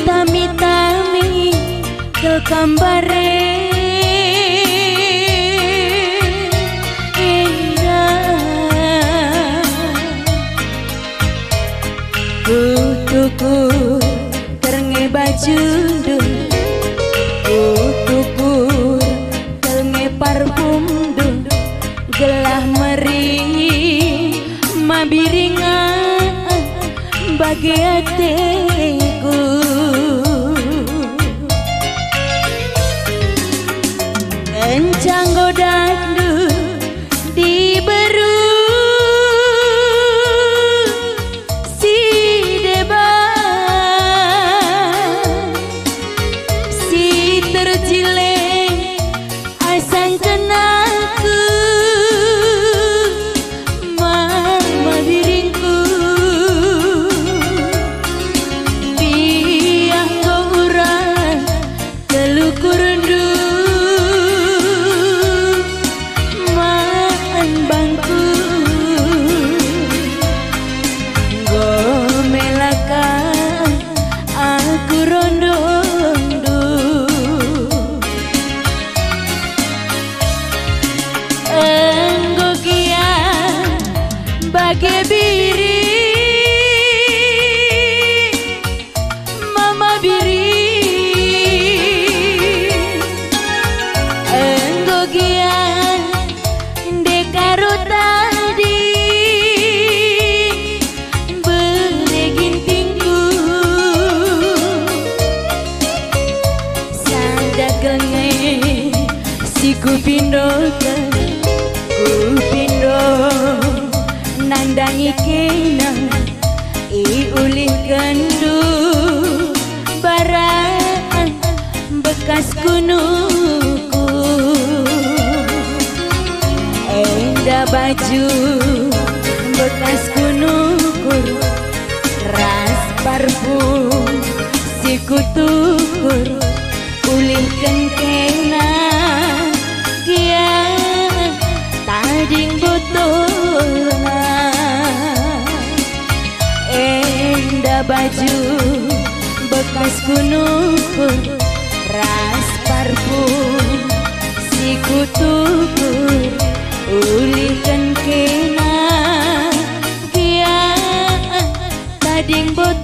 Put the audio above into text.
tami-tami ke kambare indah tuku ternge baju dun tuku ternge parfum dun gelah meri mabiringan bagi hatiku kencang godakdu diberu si deba si terjileng asang kenaku mama diringku biang gauran telukur ndu maan bangku gomelakan aku rondondo enggo kian bagi biri mama biri enggo kian dekaro tadi belegin tinggu sandagenge si kupindo nandangi kenang ulih kendu barang bekas kunuku endah baju bekas kunuku ras parfum si kutukur ulih kenkenang kia tading botolna endah baju bekas kunukur ras parfum si kutukur ulih kena kia tading botolna